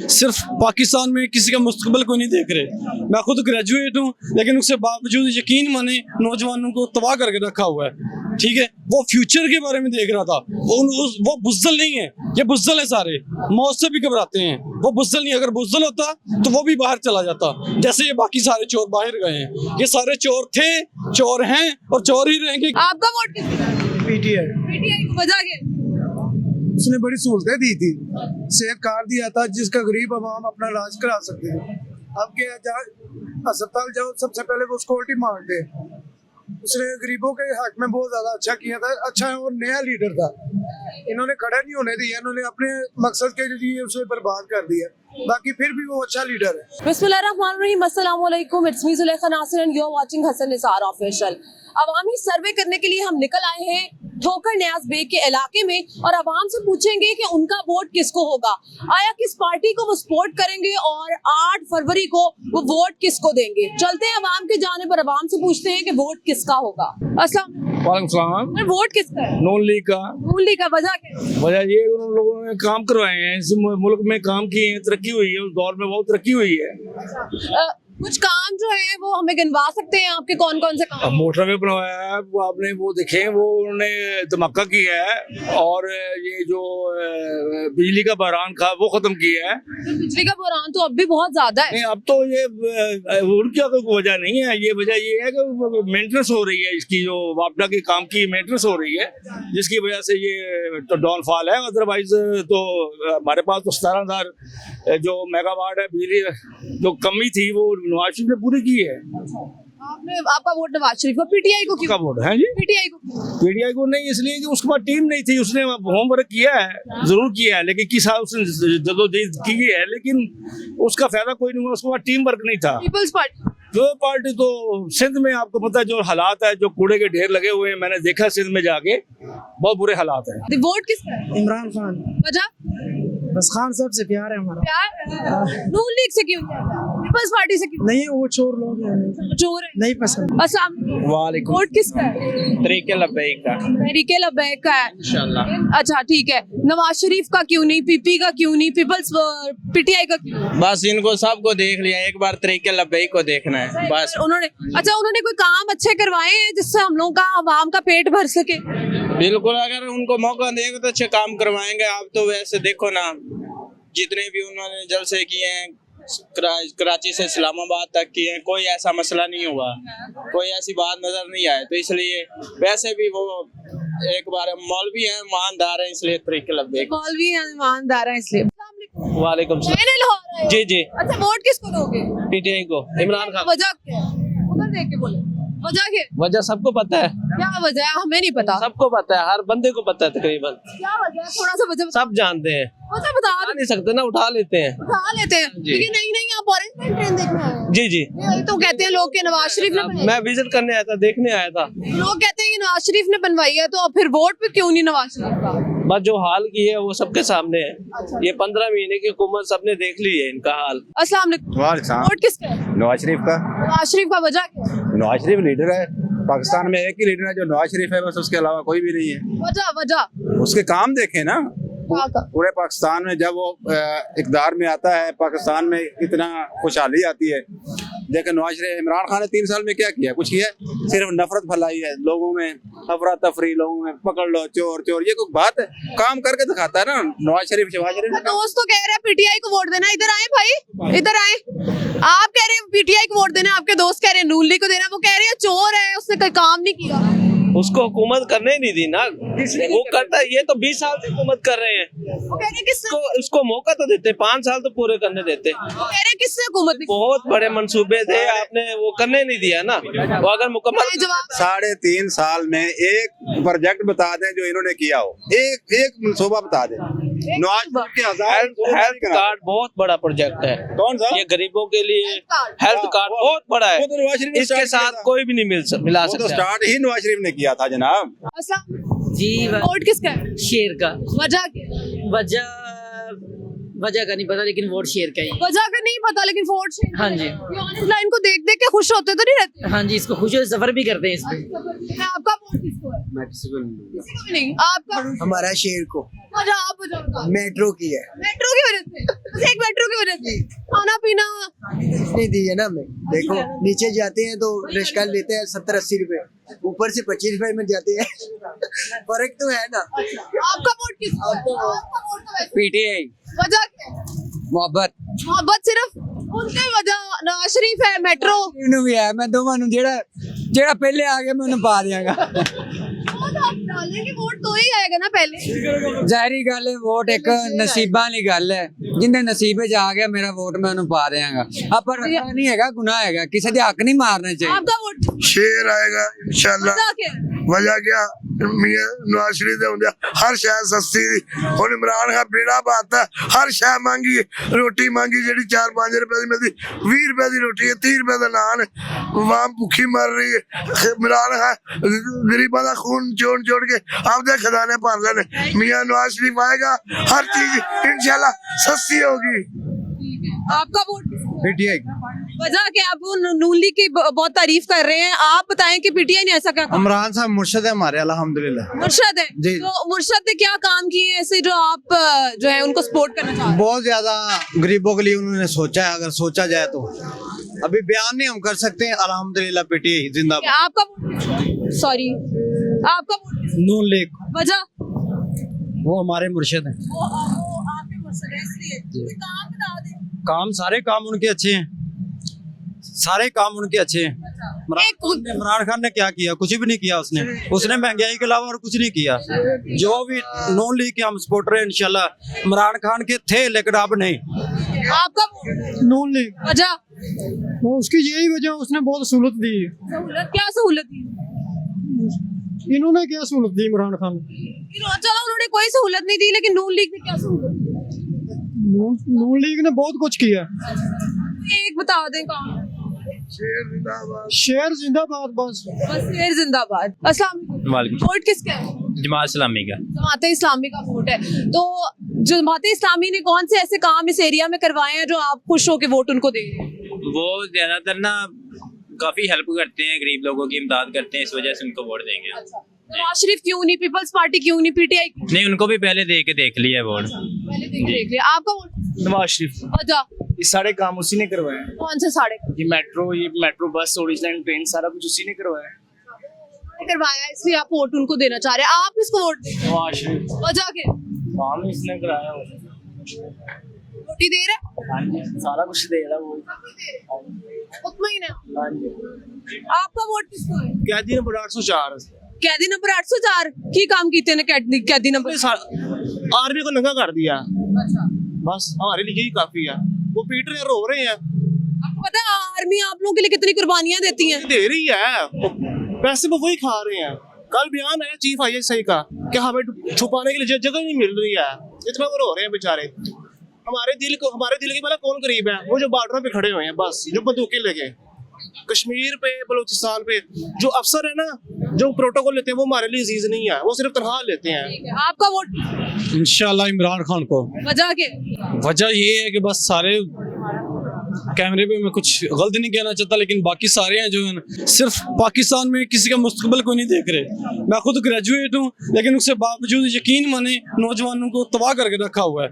सिर्फ पाकिस्तान में किसी का मुस्तकबिल को नहीं देख रहे। मैं खुद ग्रेजुएट हूँ, लेकिन उसके बावजूद यकीन माने नौजवानों को तबाह करके रखा हुआ है। ठीक है, वो फ्यूचर के बारे में देख रहा था। वो बुज़दिल नहीं है, ये बुज़दिल है सारे, मौत से भी घबराते हैं। वो बुज़दिल नहीं, अगर बुज़दिल होता तो वो भी बाहर चला जाता, जैसे ये बाकी सारे चोर बाहर गए हैं। ये सारे चोर थे, चोर हैं और चोर ही रहेंगे। आपका वोट किसको? पीटीआई। पीटीआई को वजह क्या? उसने बड़ी सहूलतें दी थी, सेहत कार्ड दिया था जिसका गरीब आवाम अपना इलाज करा सकते थे। अब क्या, जहाँ अस्पताल जाओ सबसे पहले वो सिक्योरिटी मांगते हैं। उसने गरीबों के हक में बहुत ज्यादा अच्छा किया था, अच्छा और नया लीडर था। इन्होंने खड़ा नहीं होने दिया, इन्होंने अपने मकसद के लिए उसे बर्बाद कर दिया। बाकी फिर भी वो अच्छा लीडर है। बिस्मिल्लाहिर्रहमानिर्रहीम, अस्सलाम वालेकुम, it's me Zulekha Nasir and you are watching Hasan Nisar official. अवामी सर्वे करने के लिए हम निकल आए हैं ठोकर न्याज बेग के इलाके में और आवाम से पूछेंगे कि उनका वोट किसको होगा, आया किस पार्टी को वो सपोर्ट करेंगे और 8 फरवरी को वो वोट किसको देंगे। चलते हैं आवाम के जाने पर, आवाम से पूछते हैं कि वोट किसका होगा। वालेकुम सलाम। वोट किसका है? नून लीग का। नून लीग का वजह क्या है? वजह ये उन लोगों ने काम करवाए हैं, इस मुल्क में काम किए हैं, तरक्की हुई है, उस दौर में बहुत तरक्की हुई है। कुछ काम जो है वो हमें गिनवा सकते हैं आपके, कौन कौन से काम? मोटरवे बनवाया है, वो आपने वो देखे, वो उन्होंने धमाका किया है, और ये जो बिजली का बहरान था वो खत्म किया है। बिजली का बहरान तो अब भी बहुत ज्यादा है। नहीं, अब तो ये उनकी कोई वजह नहीं है, ये वजह ये है कि मेंटेनेंस हो रही है, इसकी जो वापडा के काम की मेंटेनेंस हो रही है, जिसकी वजह से ये तो डाउनफॉल है। अदरवाइज तो हमारे पास तो 17,000 जो मेगावाट है बिजली जो कमी थी वो नवाज शरीफ ने पूरी की है। आपका वोट नवाज शरीफ को? पीटीआई को क्यों? वोट है जी पीटीआई को नहीं, इसलिए कि उसके पास टीम नहीं थी। उसने होमवर्क किया है, जरूर किया है, लेकिन किस हाल उसने जदोजहद की है, लेकिन उसका फायदा कोई नहीं हुआ। उसके पास टीम वर्क नहीं था। पीपल्स पार्टी तो सिंध में आपको पता है जो हालात है, जो कूड़े के ढेर लगे हुए हैं, मैंने देखा सिंध में जाके, बहुत बुरे हालात हैं। वोट किसका है? इमरान खान। वजह? बस खान साहब से प्यार है हमारा। प्यार? नून लीग से क्यों? पीपल्स पार्टी से क्यों? नहीं, वो चोर लोग हैं, चोर है, नहीं पसंद। अस्सलाम वालेकुम। वोट किसका है? तरीके लब्बैक का। तरीके लब्बैक का है इंशाल्लाह। अच्छा ठीक है, नवाज शरीफ का क्यों नहीं, पीपी का क्यों नहीं, पीपल्स पीटीआई का क्यों? बस इनको सबको देख लिया, एक बार तरीके लब्बैक को देखना है बस। उन्होंने कोई काम अच्छे करवाए हैं जिससे हम लोगों का, आवाम का पेट भर सके? बिल्कुल, अगर उनको मौका देंगे तो अच्छे काम करवाएंगे। आप तो वैसे देखो ना, जितने भी उन्होंने जलसे किए हैं, कराची से इस्लामाबाद तक किए हैं, कोई ऐसा मसला नहीं हुआ, कोई ऐसी बात नजर नहीं आए। तो इसलिए वैसे भी वो एक बार मौलवी हैं, ईमानदार हैं, इसलिए तरीके लब्बैक। मौलवी हैं, ईमानदार हैं, इसलिए। वालेकुम सलाम। जी जी। अच्छा, वोट किसको दोगे? पीटीआई को, इमरान खान। वजह क्या है? उधर देख के बोले, वजह क्या है? वजह सबको पता है। क्या वजह है? हमें नहीं पता। सबको पता है, हर बंदे को पता है तकरीबन। क्या वजह है? थोड़ा सा वजह सब जानते हैं। वजह बता नहीं सकते ना, उठा लेते हैं। लेकिन नहीं आप ऑरेंज ट्रेन देखने आए हैं। जी जी। यही तो कहते हैं लोग कि नवाज शरीफ ने बनवाई। मैं विजिट करने आया था, देखने आया था। लोग कहते हैं कि नवाज शरीफ ने बनवाई है, तो फिर वोट पे क्यों नहीं नवाज शरीफ का? बस जो हाल की है वो सबके सामने है। अच्छा। ये 15 महीने की हुकूमत सबने देख ली है, इनका हाल। अस्सलाम वालेकुम। वोट किसका है? नवाज शरीफ का। नवाज शरीफ का वजह क्या है? नवाज शरीफ लीडर है, पाकिस्तान में एक ही लीडर है जो नवाज शरीफ है, बस उसके अलावा कोई भी नहीं है। वजह उसके काम देखें ना, पूरे पाकिस्तान में जब वो इक़्तिदार में आता है, पाकिस्तान में इतना खुशहाली आती है। लेकिन नवाज शरीफ, इमरान खान ने 3 साल में क्या किया? कुछ किया? सिर्फ नफरत फैलाई है लोगों में, अफरा तफरी, लोगों में पकड़ लो चोर चोर, ये कोई बात है? काम करके दिखाता है ना नवाज शरीफ। दोस्त तो कह रहे हैं पीटीआई को वोट देना। इधर आए भाई, इधर आए। आप कह रहे हैं पीटीआई को वोट देना, आपके दोस्त कह रहे हैं नून लीग को देना। वो कह रहे हैं चोर है, उसने कोई काम नहीं किया। उसको हुकूमत करने नहीं दी ना, वो करता है। ये तो 20 साल से हुकूमत कर रहे हैं। वो कह रहे हैं उसको मौका तो देते, 5 साल तो पूरे करने देते। वो कह रहे हैं किससे हुकूमत? बहुत बड़े मंसूबे थे, आपने वो करने नहीं दिया ना। वो अगर मुकम्मल 3.5 साल में एक प्रोजेक्ट बता दें जो इन्होंने किया हो, एक मनसूबा बता दें। नवाज के हेल्थ कार्ड बहुत बड़ा प्रोजेक्ट है। कौन सा? ये गरीबों के लिए हेल्थ कार्ड बहुत बड़ा है, इसके साथ कोई भी नहीं मिला सकता। स्टार्ट ही नवाज शरीफ ने किया था जनाब। जी। वोट किसका है? शेर का। वजह क्या? वजह का नहीं पता, लेकिन वोट शेर का ही। वजह का नहीं पता, लेकिन वोट शेर। हाँ जी। ये लाइन को देख देख के खुश होते तो नहीं रहते? हाँ जी, इसको खुश हो सफर भी करते हैं इस पे। आपका वोट किसको है? मैं किसी को किसी को भी नहीं। आपका? हमारा शेर को। वजह आप वजह बताओ। मेट्रो की है। मेट्रो की वजह से? बस एक मेट्रो की खाना पीना नहीं दी है ना हमें। देखो नीचे जाते हैं तो रिक्शा लेते हैं 70-80 रुपए, ऊपर से 25 रुपए में जाते हैं। फर्क तो है ना। आपका वोट किसको है? आपका वोट तो वैसे पीटीआई वजह क्या है? मोहब्बत मोहब्बत सिर्फ उनकी वजह। नवाज शरीफ है, मेट्रो ਇਹਨੂੰ ਵੀ ਹੈ ਮੈਂ ਦੋਵਾਂ ਨੂੰ ਜਿਹੜਾ ਪਹਿਲੇ ਆ ਗਿਆ ਮੈਂ ਉਹਨੂੰ ਪਾ ਦਿਆਂਗਾ। वो तो आप डालेंगे वोट तो ही आएगा ना पहले। ਜ਼ਾਹਿਰੀ ਗੱਲ ਹੈ ਵੋਟ ਇੱਕ ਨਸੀਬਾਂ ਵਾਲੀ ਗੱਲ ਹੈ, ਜਿੰਨੇ ਨਸੀਬ ਵਿੱਚ ਆ ਗਿਆ ਮੇਰਾ ਵੋਟ ਮੈਂ ਉਹਨੂੰ ਪਾ ਦਿਆਂਗਾ। ਆਪਾਂ ਰੱਖਣਾ ਨਹੀਂ ਹੈਗਾ, ਗੁਨਾਹ ਹੈਗਾ, ਕਿਸੇ ਦੇ ਹੱਕ ਨਹੀਂ ਮਾਰਨੇ ਚਾਹੀਦੇ। आपका वोट शेर आएगा इंशाल्लाह। वजह क्या है? वजह क्या मियां नवाज शरीफ दे हुंदे हर शय सस्ती दी। हुण इमरान खान बेड़ा पाता, हर शय मांगी, रोटी मांगी जेड़ी 4-5 रुपए दी मिलदी, 20 रुपए दी रोटी है, 30 रुपए दा नान, वाम भुखी मर रही है। इमरान खान गरीबां दा खून जोड़ के आपदे खजाने भर लेने। मियां नवाज शरीफ आएगा, हर चीज इंशाल्लाह सस्ती होगी। आपका वोट पीटीआई वजह क्या? आप वो नून लीग की बहुत तारीफ कर रहे हैं, आप बताएं कि पीटीआई ने ऐसा क्या काम? इमरान साहब मुर्शद है हमारे अल्हम्दुलिल्लाह। मुर्शद है जी। तो मुर्शद ने क्या काम किए हैं ऐसे जो आप जो है उनको सपोर्ट करना चाह रहे हैं? बहुत ज्यादा गरीबों के लिए उन्होंने सोचा है, अगर सोचा जाए तो अभी बयान नहीं हम कर सकते हैं। अल्हम्दुलिल्लाह पीटीआई जिंदाबाद। क्या आपका सॉरी आपका वोट नून लीग वजह वो हमारे मुर्शिद हैं। वो आपके मुर्शद है इसलिए कोई काम बता दें। काम सारे काम उनके अच्छे हैं, सारे काम उनके अच्छे हैं। इमरान खान ने क्या किया? कुछ भी नहीं किया उसने महंगाई के अलावा और कुछ नहीं किया। जो भी नून लीग के हम सपोर्टर हैं इंशाल्लाह इमरान खान के थे, लेकिन अब नहीं। आपका वोट नून लीग वजह वो उसकी यही वजह, उसने बहुत सहूलत दी। सहूलत क्या सहूलत दी? इन्होंने क्या सहूलत दी इमरान खान? चलो उन्होंने कोई सहूलत नहीं दी, लेकिन नून लीग ने क्या सहूलत दी? नून लीग ने बहुत कुछ किया। एक बता दें काम। शेर जिंदाबाद बस। बस शेर जिंदाबाद। अस्सलाम वालेकुम। वोट किसका है? जमात इस्लामी का। जमात इस्लामी का वोट है। तो जमात इस्लामी ने कौन से ऐसे काम इस एरिया में करवाए हैं जो आप खुश हो के वोट उनको दे रहे हैं? वो ज्यादातर ना काफी हेल्प करते हैं, गरीब लोगों की इमदाद करते हैं, इस वजह से उनको वोट देंगे। नवाज शरीफ क्यों नहीं, पीपल्स पार्टी क्यों नहीं, पीटीआई क्यों? नहीं, उनको भी पहले दे के देख लिया है वोट। पहले देख लिया। आपका वोट नवाज शरीफ, वजह ये सारे काम उसी ने करवाए हैं। कौन से साढ़े ये मेट्रो बस, ओरिजिनल ट्रेन, सारा कुछ उसी ने करवाया है। करवाया, इसलिए आप वोट उनको देना चाह रहे हैं। आप किसको वोट दें? नवाज शरीफ वजह क्या? काम इसने कराया हो। रोटी दे रहे? हाँ जी, सारा कुछ दे रहा वो। मुतमईन है। हाँ जी। आपका वोट किसको है? कैदी नंबर 804 कैदी नंबर 804 की काम कीते ने कैदी नंबर आर्मी को नंगा कर दिया। बस हमारे लिए यही काफी है। वो पीट रहे हैं, रो रहे हैं। आपको पता है आर्मी आप लोगों के लिए कितनी कुर्बानियां देती है? दे रही है, पैसे वो वही खा रहे हैं। कल बयान आया चीफ ISI का कि हमें छुपाने के लिए जगह नहीं मिल रही है, इतना वो रो रहे हैं बेचारे। हमारे दिल के भला कौन करीब है? वो जो बॉर्डर पे खड़े हुए हैं, बस जो बंदूकें लेके। कश्मीर पे, बलूचिस्तान पे जो अफसर है ना, जो प्रोटोकॉल लेते हैं, वो हमारे लिए अजीज नहीं है, वो सिर्फ तनख्वाह लेते हैं। आपका वोट इंशाल्लाह इमरान खान को। वजह के? वजह ये है कि बस सारे कैमरे पे मैं कुछ गलत नहीं कहना चाहता, लेकिन बाकी सारे हैं जो हैं सिर्फ पाकिस्तान में किसी का मुस्तकबिल को नहीं देख रहे। मैं खुद ग्रेजुएट हूँ, लेकिन उसके बावजूद यकीन माने नौजवानों को तबाह करके रखा हुआ है।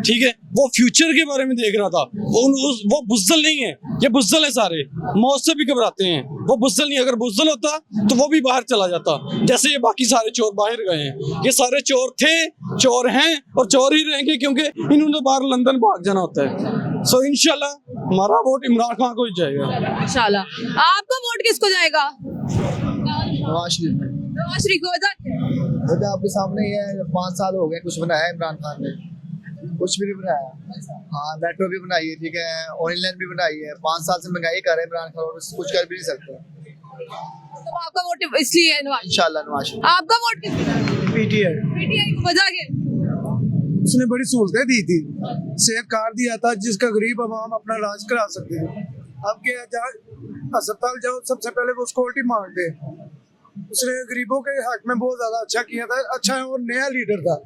ठीक है, वो फ्यूचर के बारे में देख रहा था। वो बुज़्दिल नहीं है, ये बुज़्दिल है सारे, मौत से भी घबराते हैं। वो बुज़्दिल नहीं, अगर बुज़्दिल होता तो वो भी बाहर चला जाता, जैसे ये बाकी सारे चोर बाहर गए हैं। ये सारे चोर थे, चोर हैं और चोर ही रहेंगे, क्योंकि इन्होंने बाहर लंदन भाग जाना होता है। सो इंशाल्लाह हमारा वोट इमरान खान को ही जाएगा। इंशाल्लाह। आपका वोट किसको जाएगा? नवाज शरीफ। नवाज शरीफ को। वजह आपके सामने ही है, 5 साल हो गए कुछ बनाया इमरान खान ने? कुछ भी नहीं बनाया। हाँ, मेट्रो भी बनाई है, ठीक है, ऑनलाइन भी बनाई है। 5 साल से महंगाई कर रहे हैं इमरान खान और कुछ कर भी नहीं सकते। तो आपका वोट इसलिए है नवाज। इंशाल्लाह नवाज शरीफ। आपका वोट किसको? पीटीआई पीटीआई को। वजह क्या? उसने बड़ी सहूलतें दी थी, सेहत कार्ड दिया था जिसका गरीब आवाम अपना इलाज करा सकते थे। अब क्या जहाँ अस्पताल जाओ सबसे पहले वो सिक्योरिटी मांगते हैं। उसने गरीबों के हक में बहुत ज्यादा अच्छा किया था, अच्छा और नया लीडर था।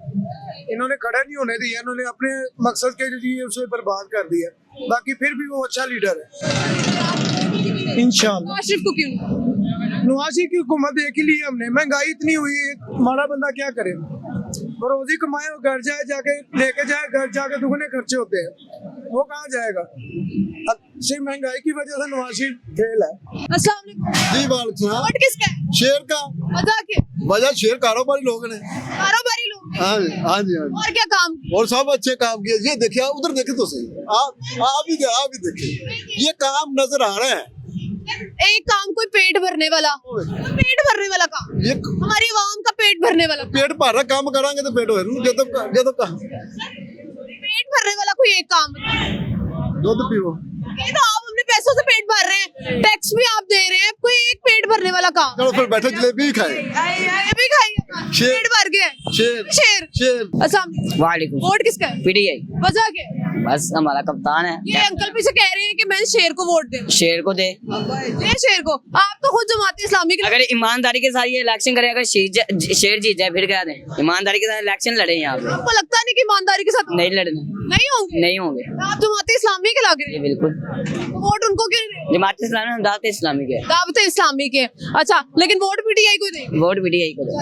इन्होंने खड़ा नहीं होने दिया, इन्होंने अपने मकसद के लिए उसे बर्बाद कर दिया। बाकी फिर भी वो अच्छा लीडर है इंशाल्लाह। नवाज शरीफ को क्यों? नवाज शरीफ की हुकूमत एक ही लिए हमने, महंगाई इतनी हुई है, माड़ा बंदा क्या करे? वो रोजी कमाए और घर जाए, जाके लेके जाए, घर जाके दुगने खर्चे होते हैं। वो कहाँ जाएगा? सिर्फ महंगाई की वजह से नवाज शरीफ फेल है। अस्सलाम वालेकुम। जी वालेकुम। वोट किसका है? शेर का वजह क्या? वजह शेर कारोबारी लोग ने। कारोबारी लोग। हाँ जी, हाँ जी, हाँ जी। और क्या काम? और सब अच्छे काम किए। ये देखिए, उधर देखे तो सही, आप ही देखिए, ये काम नजर आ रहा है। एक काम कोई पेट भरने वाला, कोई पेट भरने वाला काम, ये हमारी आवाम का पेट भरने वाला, पेट भर रहा, काम कराएंगे तो पेट भर, पेट भरने वाला कोई एक काम। दूध पियो। ये तो आप अपने पैसों से पेट भर रहे हैं, टैक्स भी आप दे रहे हैं, कोई एक पेट भरने वाला काम। चलो फिर बैठो, जलेबी ही खाए। ये भी खाइए, शेर। पेट भर गया। शेर शेर। शेर। अस्सलाम वालेकुम। वालेकुम। वोट किसका है? पीटीआई। वजह क्या है? बस हमारा कप्तान है। ये अंकल पीछे कह रहे हैं कि मैं शेर को वोट दे। शेर को दे। ये शेर को, आप तो खुद जमात इस्लामी के अगर ईमानदारी के साथ ये इलेक्शन करे, अगर शेर जीत जाए फिर क्या दें? ईमानदारी के साथ इलेक्शन लड़े यहाँ पे। आपको लगता नहीं कि ईमानदारी के साथ नहीं लड़ने, नहीं होंगे? नहीं होंगे। आप जमात इस्लामी के लग रहे ये हैं, बिल्कुल। तो वोट उनको क्यों नहीं दे? जमात इस्लामी हम दावत इस्लामी के। दावत इस्लामी के। अच्छा, लेकिन वोट पीटीआई को दे। वोट पीटीआई को दे।